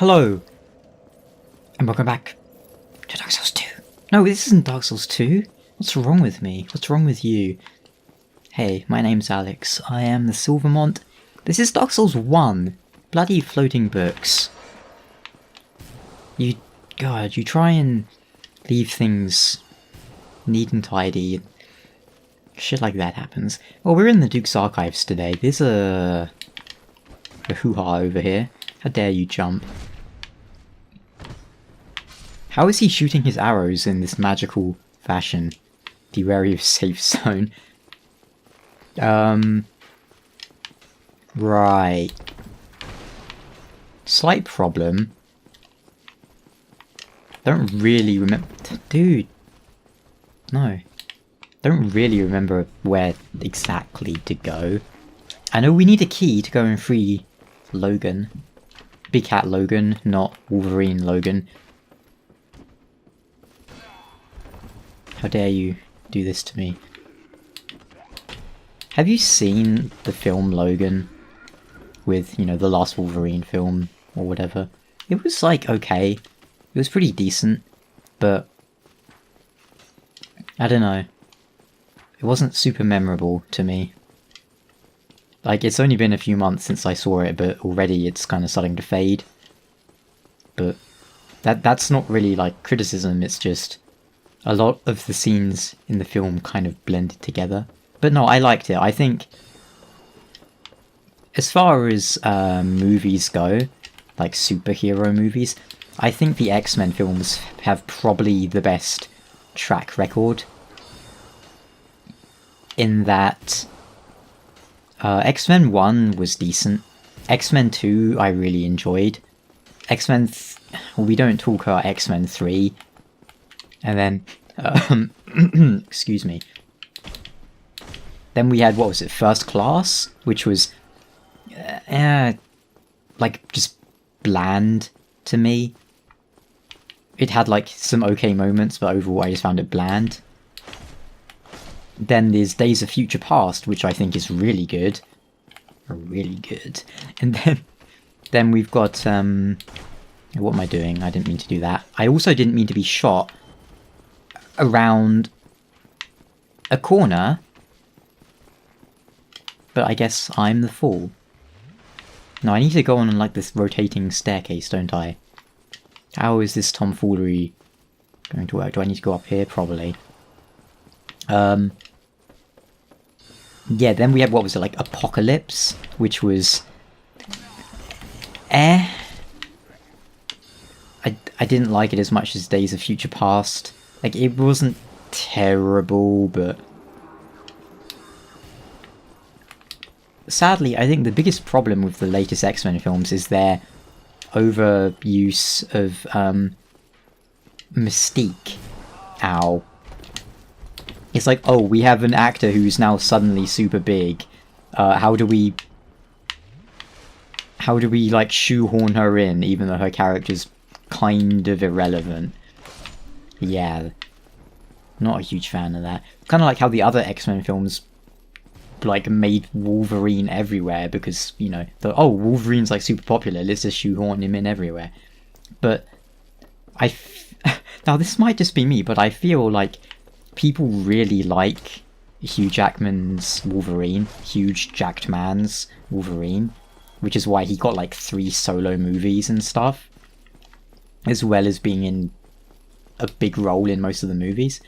Hello, and welcome back to Dark Souls 2. No, this isn't Dark Souls 2. What's wrong with me? What's wrong with you? Hey, my name's Alex. I am the Silvermont. This is Dark Souls 1. Bloody floating books. You try and leave things neat and tidy. Shit like that happens. Well, we're in the Duke's Archives today. There's a hoo-ha over here. How dare you jump? How is he shooting his arrows in this magical fashion? Be wary of safe zone. Right. Slight problem. Don't really remember... Dude. No. Don't really remember where exactly to go. I know we need a key to go and free Logan. Big Cat Logan, not Wolverine Logan. How dare you do this to me? Have you seen the film Logan? With, you know, the last Wolverine film, or whatever. It was, like, okay. It was pretty decent, but... I don't know. It wasn't super memorable to me. Like, it's only been a few months since I saw it, but already it's kind of starting to fade. But that's not really, like, criticism, it's just a lot of the scenes in the film kind of blended together. But no, I liked it. I think, as far as movies go, like superhero movies, I think the X-Men films have probably the best track record. In that... X-Men 1 was decent. X-Men 2 I really enjoyed. X-Men... well, we don't talk about X-Men 3. And then... excuse me. Then we had, what was it, First Class? Which was... like, just bland to me. It had, like, some okay moments, but overall I just found it bland. Then there's Days of Future Past, which I think is really good. Really good. And then we've got, what am I doing? I didn't mean to do that. I also didn't mean to be shot around a corner. But I guess I'm the fool. No, I need to go on like this rotating staircase, don't I? How is this tomfoolery going to work? Do I need to go up here? Probably. Yeah, then we had, what was it, like, Apocalypse, which was... I didn't like it as much as Days of Future Past. Like, it wasn't terrible, but... Sadly, I think the biggest problem with the latest X-Men films is their overuse of, Mystique. Ow. It's like, oh, we have an actor who's now suddenly super big. How do we, like, shoehorn her in, even though her character's kind of irrelevant? Yeah. Not a huge fan of that. Kind of like how the other X-Men films, like, made Wolverine everywhere, because, you know, oh, Wolverine's, like, super popular, let's just shoehorn him in everywhere. But, now this might just be me, but I feel like people really like Hugh Jackman's Wolverine, huge jacked man's Wolverine, which is why he got like 3 solo movies and stuff, as well as being in a big role in most of the movies.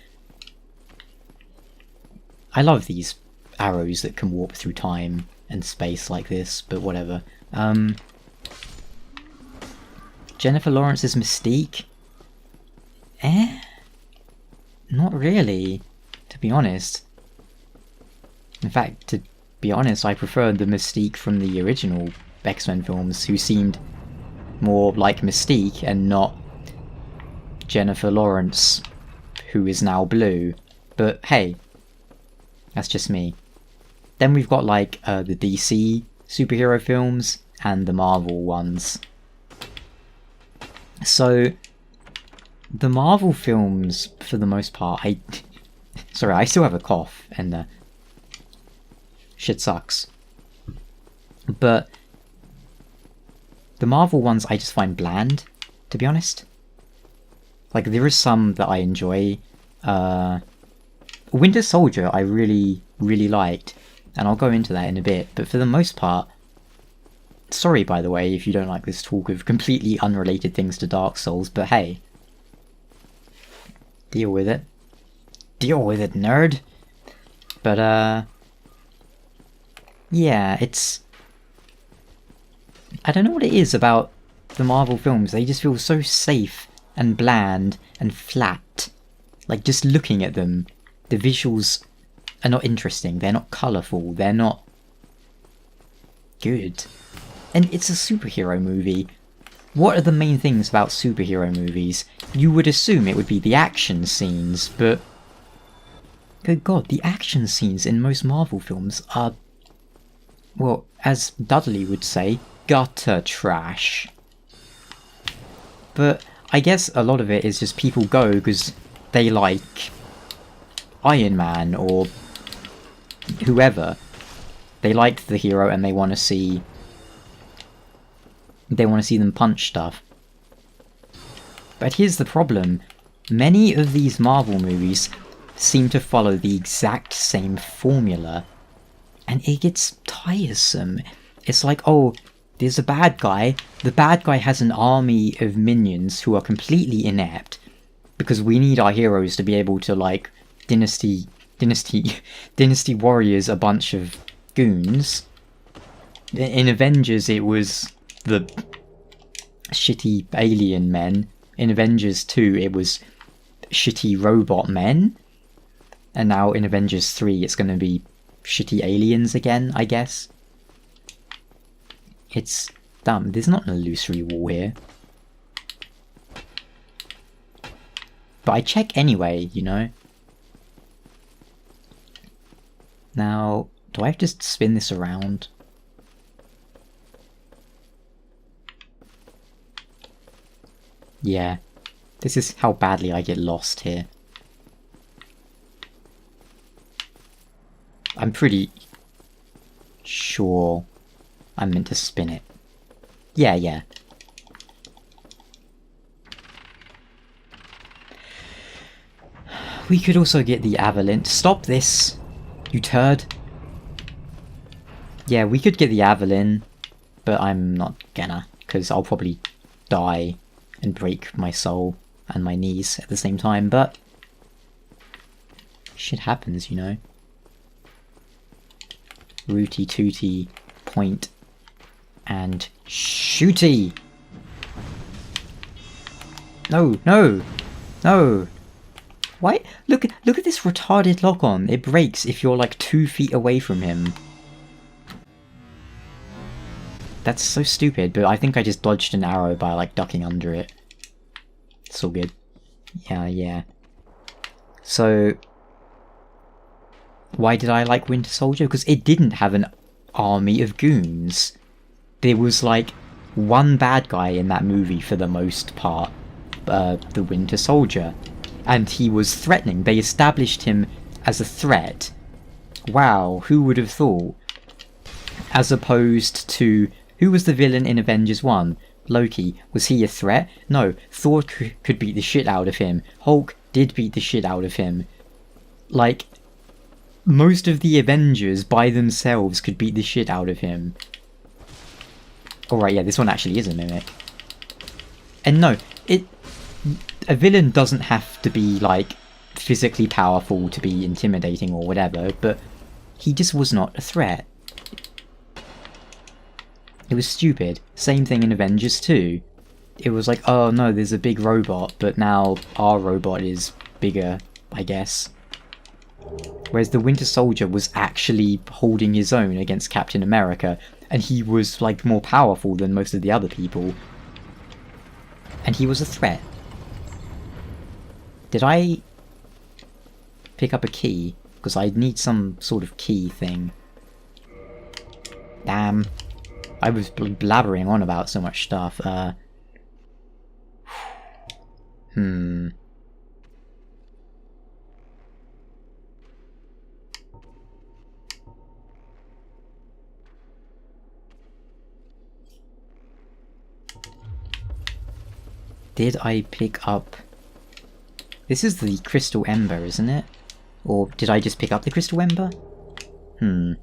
I love these arrows that can warp through time and space like this, but whatever. Jennifer Lawrence's Mystique? Not really, to be honest. In fact, to be honest, I preferred the Mystique from the original X-Men films, who seemed more like Mystique and not Jennifer Lawrence, who is now blue. But hey, that's just me. Then we've got like the DC superhero films and the Marvel ones. So... the Marvel films, for the most part, sorry, I still have a cough, and shit sucks. But the Marvel ones I just find bland, to be honest. Like, there is some that I enjoy. Winter Soldier I really, really liked, and I'll go into that in a bit, but for the most part, sorry by the way if you don't like this talk of completely unrelated things to Dark Souls, but hey. Deal with it. Deal with it, nerd! But, yeah, it's... I don't know what it is about the Marvel films, they just feel so safe and bland and flat. Like, just looking at them, the visuals are not interesting, they're not colourful, they're not good. And it's a superhero movie. What are the main things about superhero movies? You would assume it would be the action scenes, but... good god, the action scenes in most Marvel films are... well, as Dudley would say, gutter trash. But I guess a lot of it is just people go because they like Iron Man or whoever. They liked the hero and they want to see... they want to see them punch stuff. But here's the problem. Many of these Marvel movies seem to follow the exact same formula. And it gets tiresome. It's like, oh, there's a bad guy. The bad guy has an army of minions who are completely inept. Because we need our heroes to be able to, like, Dynasty Warriors a bunch of goons. In Avengers it was the shitty alien men. In Avengers 2 it was shitty robot men. And now in Avengers 3 it's gonna be shitty aliens again, I guess. It's dumb. There's not an illusory wall here. But I check anyway, you know? Now, do I have to spin this around? Yeah. This is how badly I get lost here. I'm pretty sure I'm meant to spin it. Yeah. We could also get the Avalent. Stop this, you turd. Yeah, we could get the Avalon, but I'm not gonna, because I'll probably die and break my soul and my knees at the same time, but shit happens, you know. Rooty tooty, point, and shooty! No! Why? Look at this retarded lock-on. It breaks if you're like 2 feet away from him. That's so stupid, but I think I just dodged an arrow by like ducking under it. It's all good. Yeah. So... why did I like Winter Soldier? Because it didn't have an army of goons. There was like one bad guy in that movie for the most part. The Winter Soldier. And he was threatening. They established him as a threat. Wow, who would have thought? As opposed to... who was the villain in Avengers 1? Loki. Was he a threat? No, Thor could beat the shit out of him. Hulk did beat the shit out of him. Like, most of the Avengers by themselves could beat the shit out of him. Alright, yeah, this one actually is a mimic. And no, a villain doesn't have to be, like, physically powerful to be intimidating or whatever, but he just was not a threat. It was stupid. Same thing in Avengers 2. It was like, oh no, there's a big robot, but now our robot is bigger, I guess. Whereas the Winter Soldier was actually holding his own against Captain America, and he was, like, more powerful than most of the other people. And he was a threat. Did I pick up a key? Because I need some sort of key thing. Damn. I was blabbering on about so much stuff. Did I pick up... This is the crystal ember, isn't it? Or did I just pick up the crystal ember? I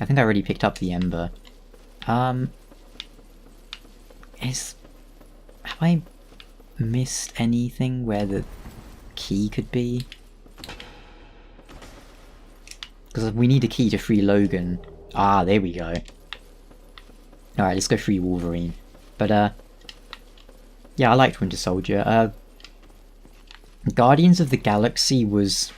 think I already picked up the ember. Have I missed anything where the key could be? Because we need a key to free Logan. Ah, there we go. Alright, let's go free Wolverine. But, yeah, I liked Winter Soldier. Guardians of the Galaxy was...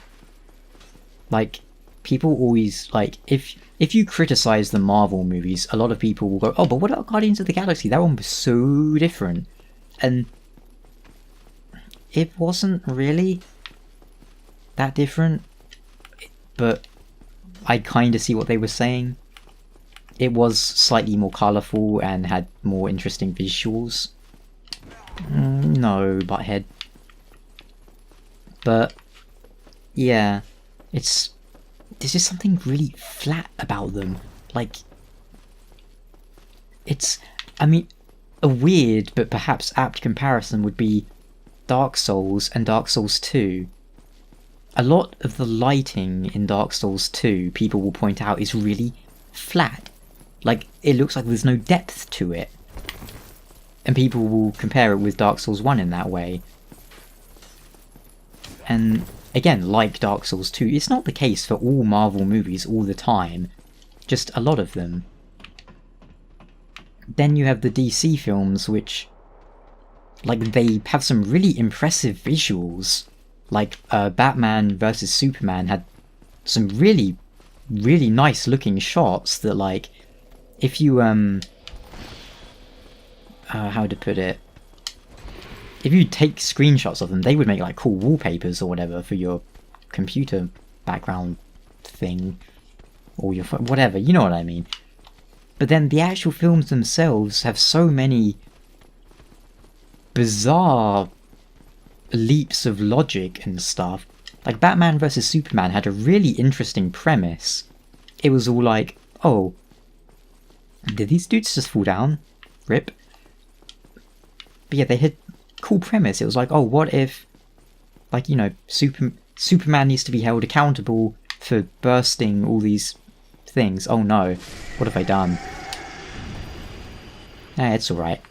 Like, people always, like, if you criticize the Marvel movies, a lot of people will go, oh, but what about Guardians of the Galaxy? That one was so different. And it wasn't really that different, but I kind of see what they were saying. It was slightly more colourful and had more interesting visuals. No, butthead. But, yeah, there's just something really flat about them. Like, I mean, a weird but perhaps apt comparison would be Dark Souls and Dark Souls 2. A lot of the lighting in Dark Souls 2, people will point out, is really flat. Like, it looks like there's no depth to it. And people will compare it with Dark Souls 1 in that way. And again, like Dark Souls 2, it's not the case for all Marvel movies all the time, just a lot of them. Then you have the DC films, which, like, they have some really impressive visuals. Like, Batman vs Superman had some really, really nice looking shots that, like, if you, how to put it? If you take screenshots of them, they would make, like, cool wallpapers or whatever for your computer background thing. Or your phone, whatever, you know what I mean. But then the actual films themselves have so many bizarre leaps of logic and stuff. Like, Batman vs Superman had a really interesting premise. It was all like, oh, did these dudes just fall down? Rip. But yeah, they had cool premise. It was like, oh, what if, like, you know, Superman needs to be held accountable for bursting all these things. Oh no, what have I done? It's alright.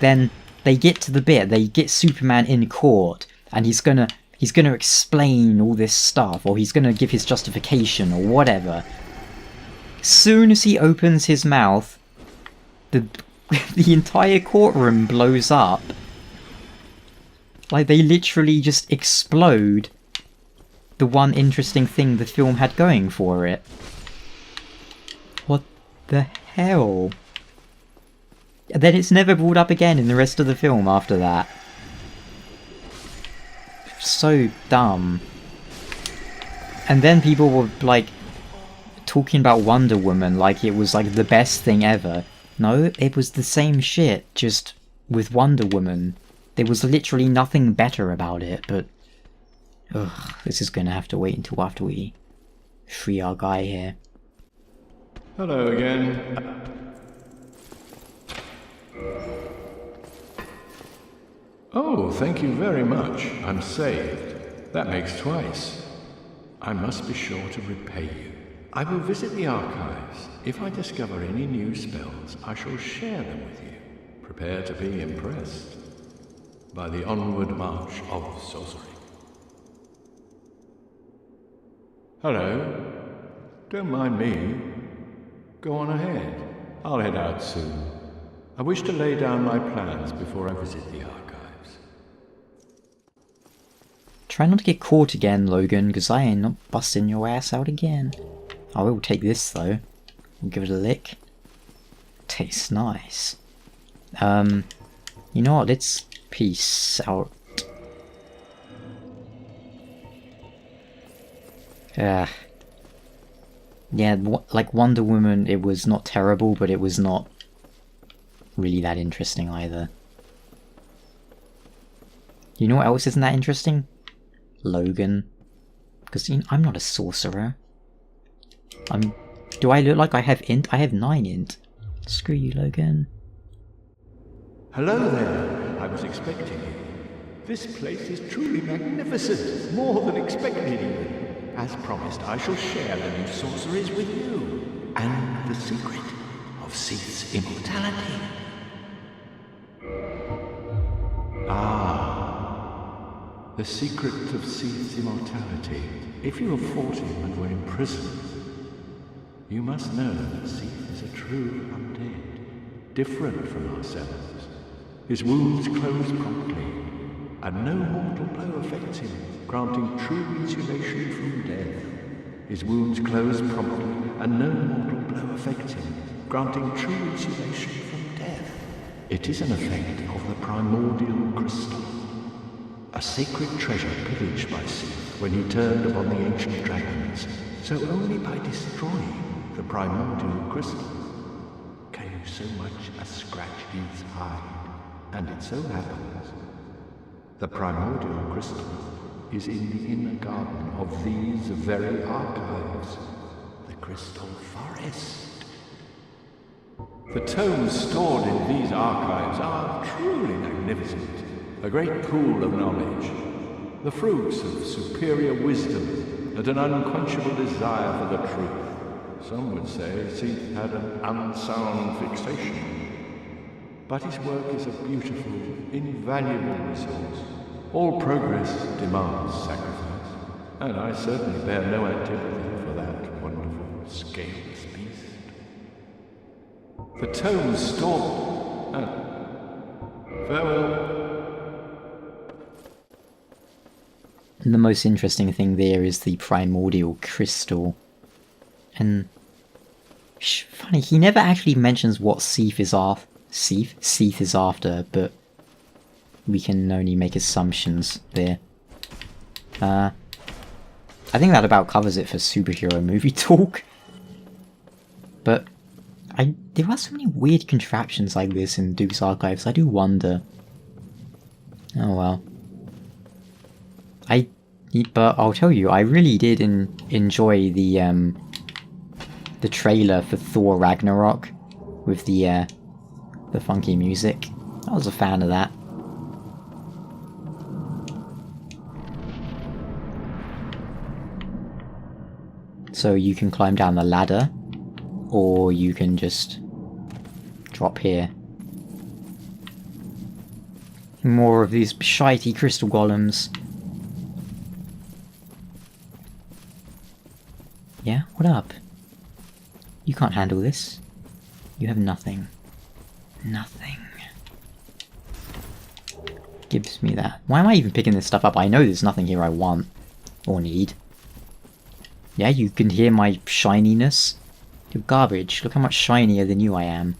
Then they get to the bit, they get Superman in court, and he's gonna explain all this stuff, or he's gonna give his justification, or whatever. Soon as he opens his mouth, the entire courtroom blows up. Like, they literally just explode the one interesting thing the film had going for it. What the hell? And then it's never brought up again in the rest of the film after that. So dumb. And then people were, like, talking about Wonder Woman like it was, like, the best thing ever. No, it was the same shit, just with Wonder Woman. There was literally nothing better about it, but... Ugh, this is gonna have to wait until after we free our guy here. Hello again. Oh, thank you very much. I'm saved. That makes twice. I must be sure to repay you. I will visit the archives. If I discover any new spells, I shall share them with you. Prepare to be impressed by the onward march of sorcery. Hello. Don't mind me. Go on ahead. I'll head out soon. I wish to lay down my plans before I visit the archives. Try not to get caught again, Logan, because I ain't not busting your ass out again. I will take this, though. We'll give it a lick. Tastes nice. You know what? Let's peace out. Yeah, like Wonder Woman, it was not terrible, but it was not really that interesting either. You know what else isn't that interesting? Logan. Because I'm not a sorcerer. Do I look like I have int? I have 9 int. Screw you, Logan. Hello there. I was expecting you. This place is truly magnificent, more than expected even. As promised, I shall share the new sorceries with you, and the secret of Seath's immortality. Ah, the secret of Seath's immortality. If you have fought him and were imprisoned, you must know that Seath is a true undead, different from ourselves. His wounds close promptly, and no mortal blow affects him, granting true insulation from death. His wounds close promptly, and no mortal blow affects him, granting true insulation from death. It is an effect of the primordial crystal, a sacred treasure pillaged by Seath when he turned upon the ancient dragons. So only by destroying the primordial crystal can you so much as scratch his hide. And it so happens the primordial crystal is in the inner garden of these very archives, the Crystal Forest. The tomes stored in these archives are truly magnificent, a great pool of knowledge, the fruits of superior wisdom and an unquenchable desire for the truth. Some would say Seath had an unsound fixation. But his work is a beautiful, invaluable resource. All progress demands sacrifice, and I certainly bear no antipathy for that wonderful, scaleless beast. The tomes stored, and farewell. The most interesting thing there is the primordial crystal. And funny, he never actually mentions what Seath is after. Seath is after, but we can only make assumptions there. I think that about covers it for superhero movie talk. But there are so many weird contraptions like this in Duke's Archives, I do wonder. Oh well. But I'll tell you, I really did enjoy the trailer for Thor Ragnarok with the funky music. I was a fan of that. So you can climb down the ladder, or you can just drop here. More of these shitey crystal golems. Yeah, what up? You can't handle this. You have nothing. Nothing. Gives me that. Why am I even picking this stuff up? I know there's nothing here I want. Or need. Yeah, you can hear my shininess. You're garbage. Look how much shinier than you I am.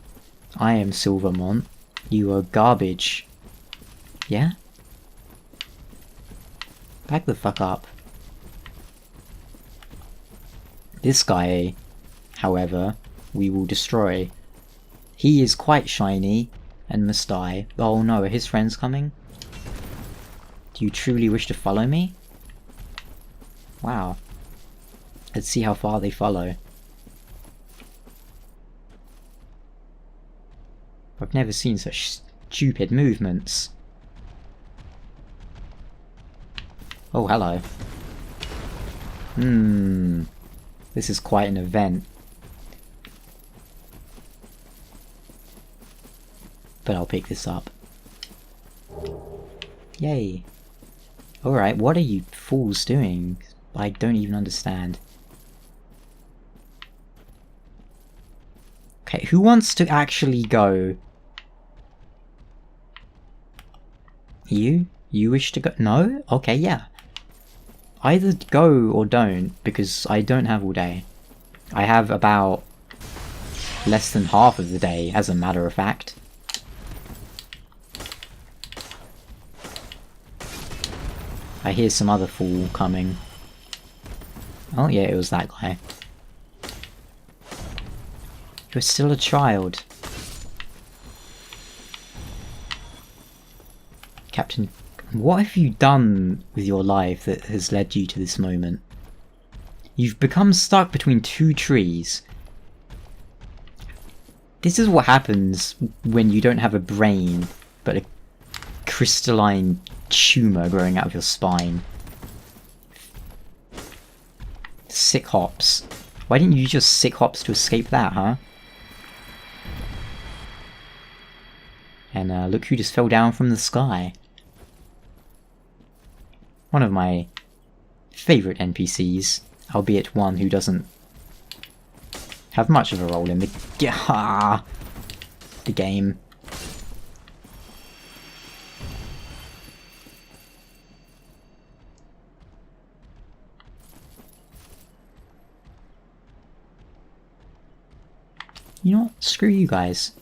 I am Silvermont. You are garbage. Yeah? Back the fuck up. This guy, however, we will destroy. He is quite shiny and must die. Oh no, are his friends coming? Do you truly wish to follow me? Wow. Let's see how far they follow. I've never seen such stupid movements. Oh, hello. This is quite an event. But I'll pick this up. Yay. Alright, what are you fools doing? I don't even understand. Okay, who wants to actually go? You? You wish to go? No? Okay, yeah. Either go or don't, because I don't have all day. I have about less than half of the day, as a matter of fact. I hear some other fool coming. Oh yeah, it was that guy. You're still a child. Captain, what have you done with your life that has led you to this moment? You've become stuck between two trees. This is what happens when you don't have a brain but a crystalline tumour growing out of your spine. Sick hops. Why didn't you use your sick hops to escape that, huh? And look who just fell down from the sky. One of my favourite NPCs, albeit one who doesn't have much of a role in the game. You know what? Screw you guys.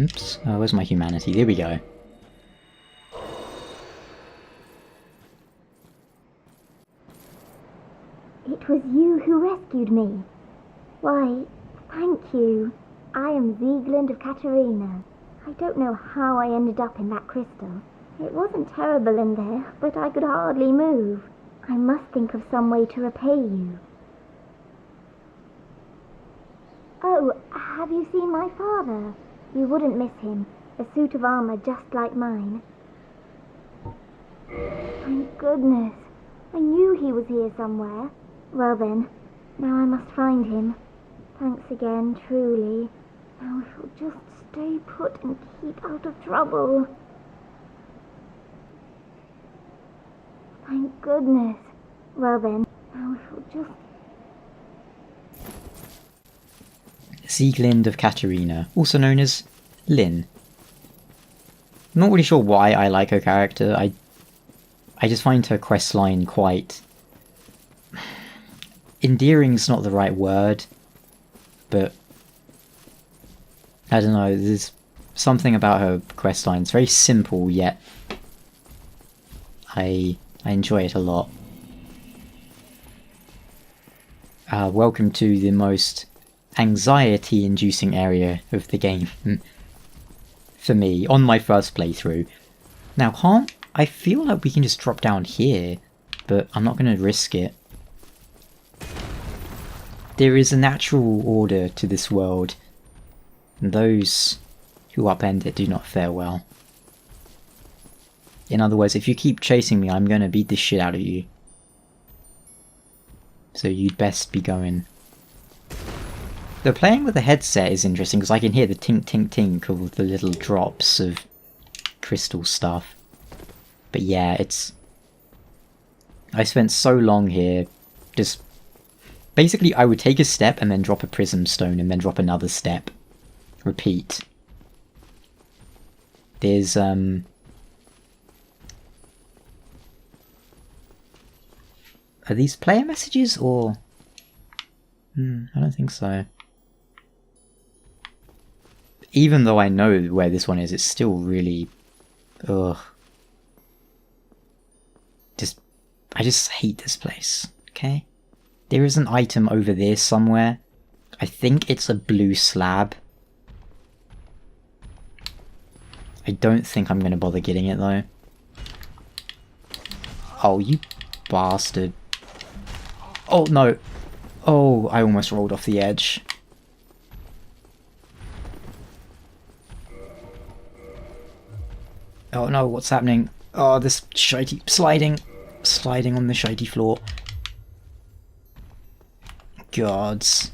Oops. Oh, where's my humanity? There we go. It was you who rescued me. Why, thank you. I am Sieglinde of Katarina. I don't know how I ended up in that crystal. It wasn't terrible in there, but I could hardly move. I must think of some way to repay you. Oh, have you seen my father? You wouldn't miss him. A suit of armor just like mine. Thank goodness. I knew he was here somewhere. Well then, now I must find him. Thanks again, truly. Now I shall just stay put and keep out of trouble. Thank goodness. Well then, now I shall just... Sieglinde of Katarina, also known as Lyn. I'm not really sure why I like her character. I just find her questline quite... endearing's not the right word, but I don't know, there's something about her questline. It's very simple, yet I enjoy it a lot. Welcome to the most anxiety-inducing area of the game for me, on my first playthrough. Now, I feel like we can just drop down here, but I'm not going to risk it. There is a natural order to this world, and those who upend it do not fare well. In other words, if you keep chasing me, I'm going to beat the shit out of you. So you'd best be going. The playing with the headset is interesting because I can hear the tink tink tink of the little drops of crystal stuff. But yeah, I spent so long here just... basically I would take a step and then drop a prism stone and then drop another step. Repeat. There's Are these player messages or... I don't think so. Even though I know where this one is, it's still really... ugh. I just hate this place, okay? There is an item over there somewhere. I think it's a blue slab. I don't think I'm gonna bother getting it though. Oh, you bastard. Oh no. Oh, I almost rolled off the edge. Oh no, what's happening? Oh, this shitey... sliding on the shitey floor. Gods.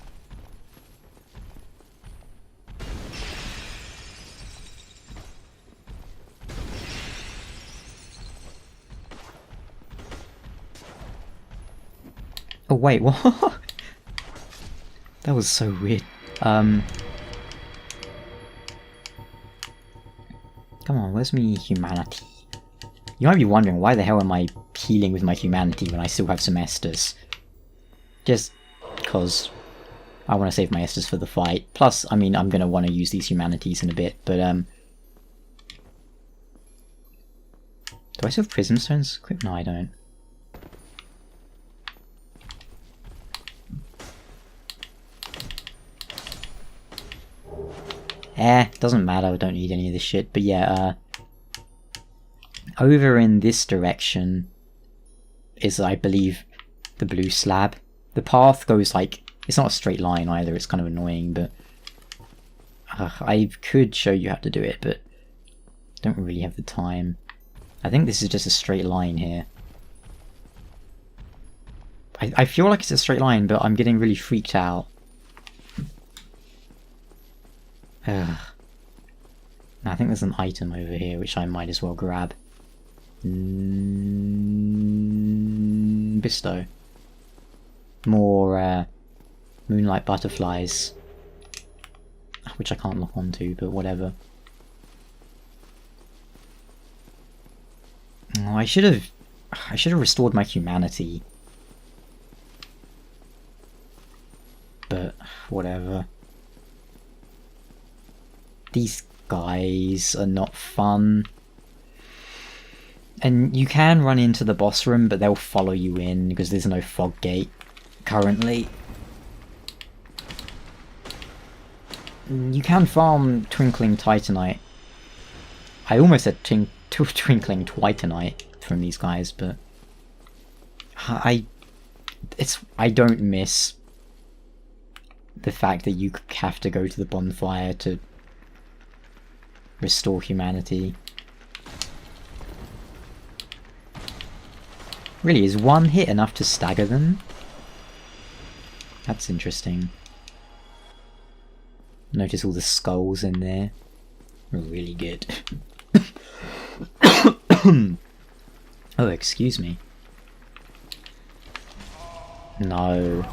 Oh wait, what? That was so weird. Come on, where's me humanity? You might be wondering, why the hell am I healing with my humanity when I still have some Estus? Just because I want to save my Estus for the fight. Plus, I mean, I'm going to want to use these humanities in a bit, but do I still have prism stones equipped? No, I don't. Doesn't matter, I don't need any of this shit. But yeah, over in this direction is, I believe, the blue slab. The path goes like, it's not a straight line either, it's kind of annoying, but I could show you how to do it, but don't really have the time. I think this is just a straight line here. I feel like it's a straight line, but I'm getting really freaked out. Ugh. I think there's an item over here which I might as well grab. Bisto. More moonlight butterflies, which I can't lock onto, but whatever. Oh, I should have restored my humanity, but whatever. These guys are not fun. And you can run into the boss room, but they'll follow you in because there's no fog gate currently. You can farm Twinkling Titanite. I almost said Twinkling Twitanite from these guys, but I don't miss the fact that you have to go to the bonfire to restore humanity. Really, is one hit enough to stagger them? That's interesting. Notice all the skulls in there. Really good. Oh, excuse me. No.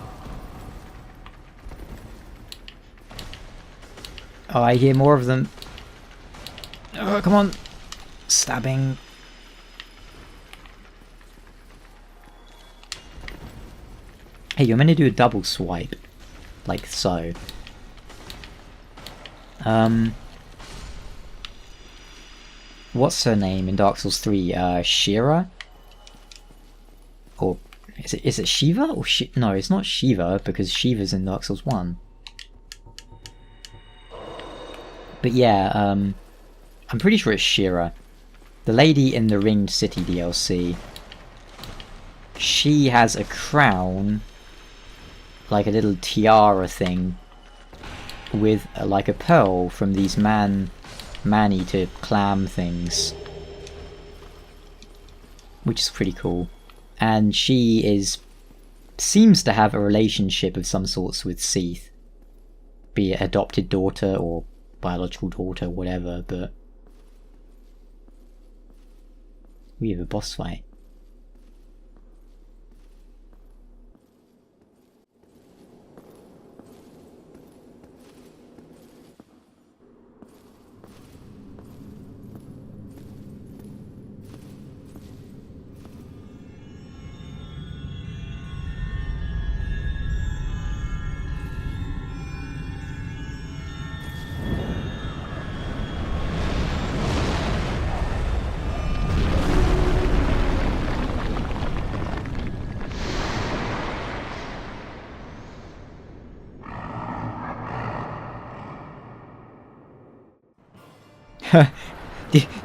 Oh, I hear more of them. Oh, come on. Stabbing. Hey, you're meant to do a double swipe. Like so. What's her name in Dark Souls 3? Shira? Or is it Shiva or no, it's not Shiva because Shiva's in Dark Souls 1. But yeah, I'm pretty sure it's Shira. The lady in the Ringed City DLC. She has a crown, like a little tiara thing, with like a pearl from these man-eater clam things, which is pretty cool. And she seems to have a relationship of some sorts with Seath, be it adopted daughter or biological daughter, whatever. But we have a boss fight.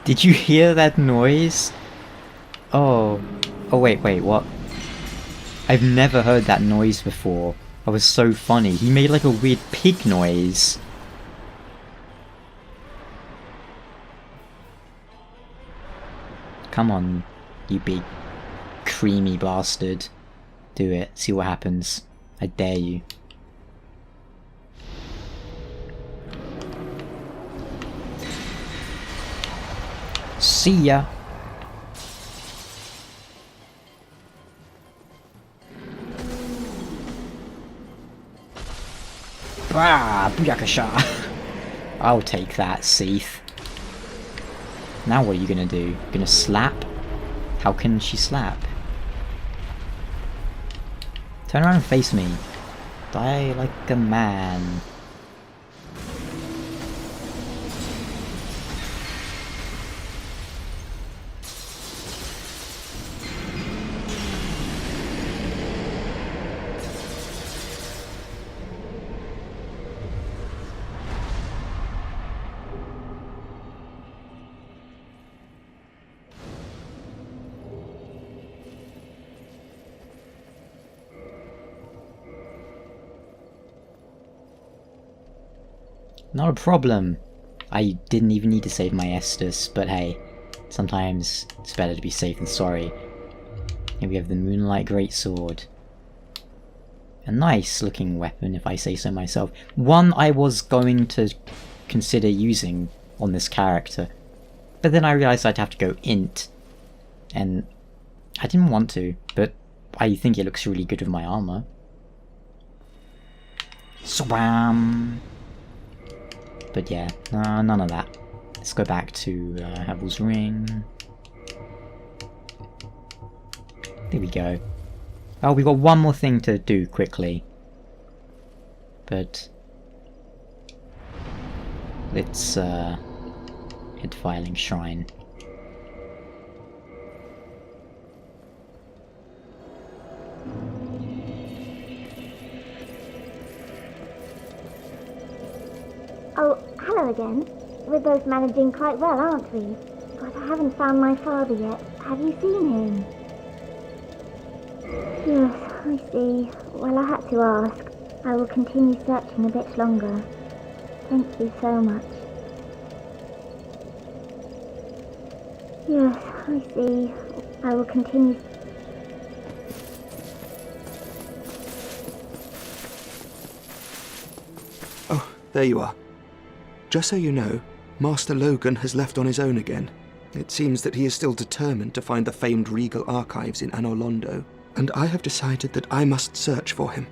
Did you hear that noise? Oh wait, what? I've never heard that noise before. That was so funny. He made like a weird pig noise. Come on, you big creamy bastard. Do it. See what happens. I dare you. See ya. Bah, booyakasha. I'll take that, Seath. Now what are you gonna do? Gonna slap? How can she slap? Turn around and face me. Die like a man. Not a problem. I didn't even need to save my Estus, but hey, sometimes it's better to be safe than sorry. Here we have the Moonlight Greatsword. A nice looking weapon, if I say so myself. One I was going to consider using on this character, but then I realised I'd have to go int, and I didn't want to, but I think it looks really good with my armour. Swam! But yeah, none of that. Let's go back to Havel's Ring. There we go. Oh, we've got one more thing to do quickly. But let's head to Filing Shrine. Oh, hello again. We're both managing quite well, aren't we? But I haven't found my father yet. Have you seen him? Yes, I see. Well, I had to ask. I will continue searching a bit longer. Thank you so much. Yes, I see. I will continue. Oh, there you are. Just so you know, Master Logan has left on his own again. It seems that he is still determined to find the famed regal archives in Anor Londo, and I have decided that I must search for him.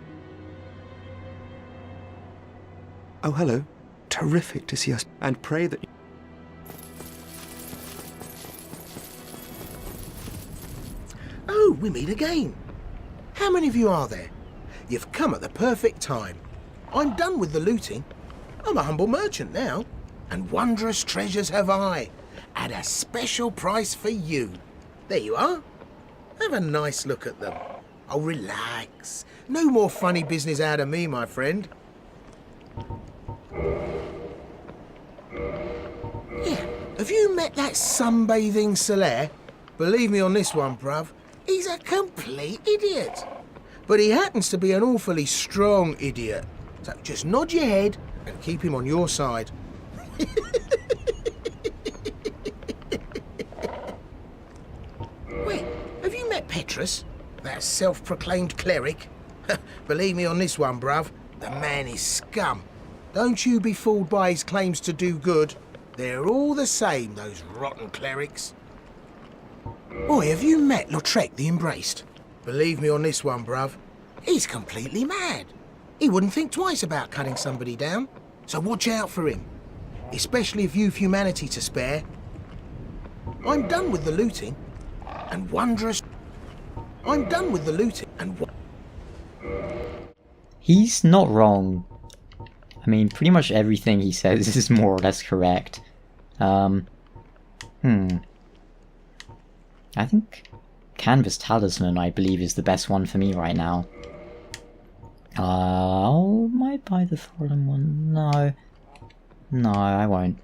Oh, hello. Terrific to see us, and pray that... Oh, we meet again. How many of you are there? You've come at the perfect time. I'm done with the looting. I'm a humble merchant now, and wondrous treasures have I, at a special price for you. There you are. Have a nice look at them. Oh, relax. No more funny business out of me, my friend. Yeah, have you met that sunbathing Solaire? Believe me on this one, bruv. He's a complete idiot. But he happens to be an awfully strong idiot. So just nod your head and keep him on your side. Wait, have you met Petrus? That self-proclaimed cleric? Believe me on this one, bruv. The man is scum. Don't you be fooled by his claims to do good. They're all the same, those rotten clerics. Boy, have you met Lautrec the Embraced? Believe me on this one, bruv. He's completely mad. He wouldn't think twice about cutting somebody down. So watch out for him. Especially if you've humanity to spare. I'm done with the looting. And wondrous... I'm done with the looting and... He's not wrong. I mean, pretty much everything he says is more or less correct. I think Canvas Talisman, I believe, is the best one for me right now. I might buy the Thrallum one. No. No, I won't.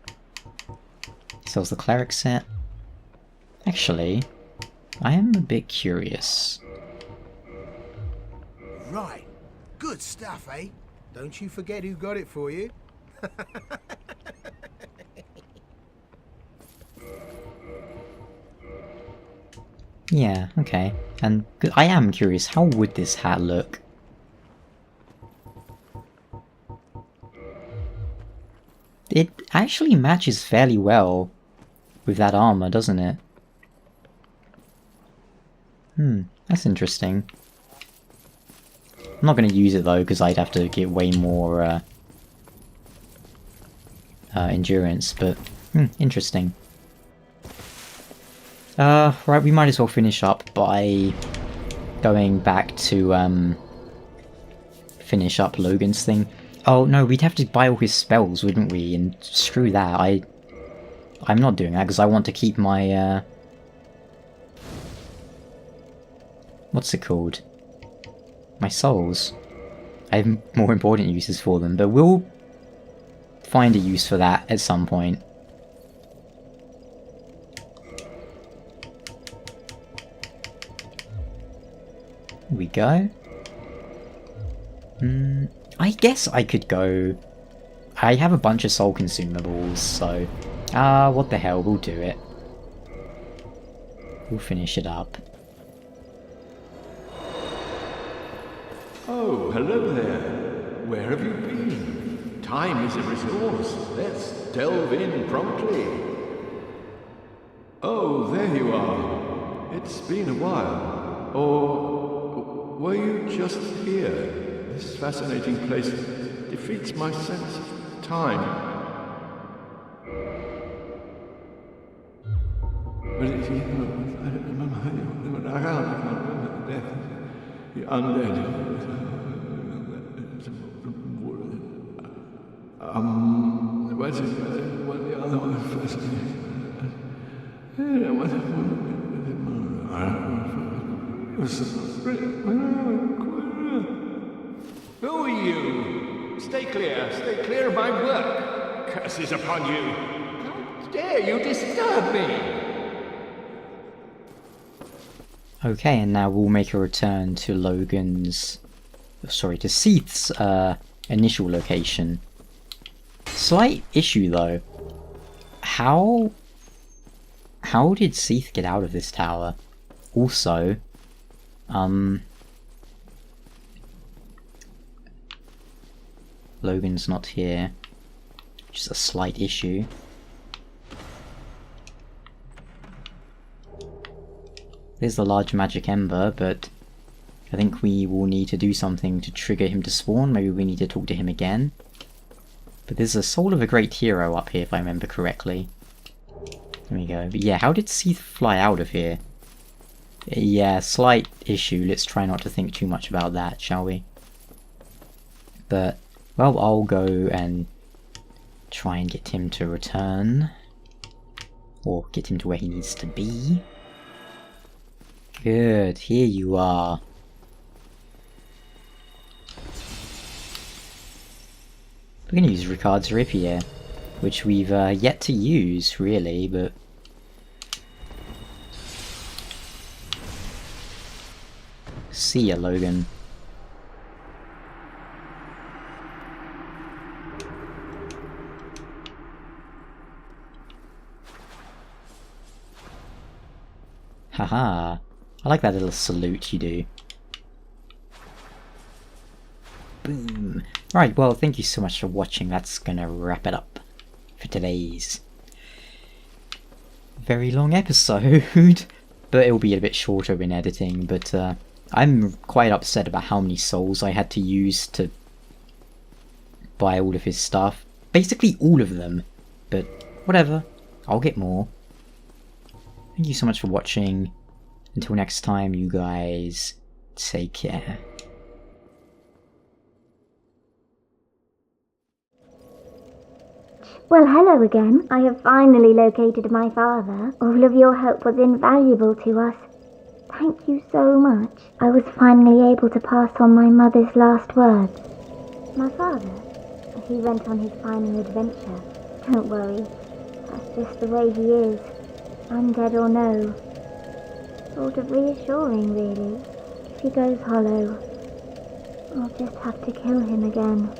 Sells the Cleric set. Actually, I am a bit curious. Right. Good stuff, eh? Don't you forget who got it for you. Yeah, okay. And I am curious, how would this hat look? It actually matches fairly well with that armor, doesn't it? That's interesting. I'm not going to use it though, because I'd have to get way more endurance, but interesting. Right, we might as well finish up by going back to finish up Logan's thing. Oh no, we'd have to buy all his spells, wouldn't we? And screw that, I'm not doing that because I want to keep my what's it called? My souls. I have more important uses for them, but we'll find a use for that at some point. Here we go. I guess I could go I have a bunch of soul consumables, so... what the hell, we'll do it. We'll finish it up. Oh, hello there. Where have you been? Time is a resource. Let's delve in promptly. Oh, there you are. It's been a while. Or were you just here? This fascinating place defeats my sense of time. Who are you? Stay clear of my work. Curses upon you. How dare you disturb me? Okay, and now we'll make a return to Logan's... sorry, to Seath's, initial location. Slight issue, though. How did Seath get out of this tower? Also, Logan's not here. Just a slight issue. There's the large magic ember, but I think we will need to do something to trigger him to spawn. Maybe we need to talk to him again. But there's a soul of a great hero up here, if I remember correctly. There we go. But yeah, how did Seath fly out of here? Yeah, slight issue. Let's try not to think too much about that, shall we? But, well, I'll go and try and get him to return. Or get him to where he needs to be. Good, here you are. We're going to use Ricard's Rapier, which we've yet to use, really, but... See ya, Logan. Haha. I like that little salute you do. Boom. Right, well, thank you so much for watching. That's gonna wrap it up for today's very long episode. But it'll be a bit shorter in editing, but I'm quite upset about how many souls I had to use to buy all of his stuff. Basically all of them, but whatever. I'll get more. Thank you so much for watching. Until next time, you guys, take care. Well, hello again. I have finally located my father. All of your help was invaluable to us. Thank you so much. I was finally able to pass on my mother's last words. My father, he went on his final adventure. Don't worry, that's just the way he is. Undead or no. Sort of reassuring, really. If he goes hollow, I'll just have to kill him again.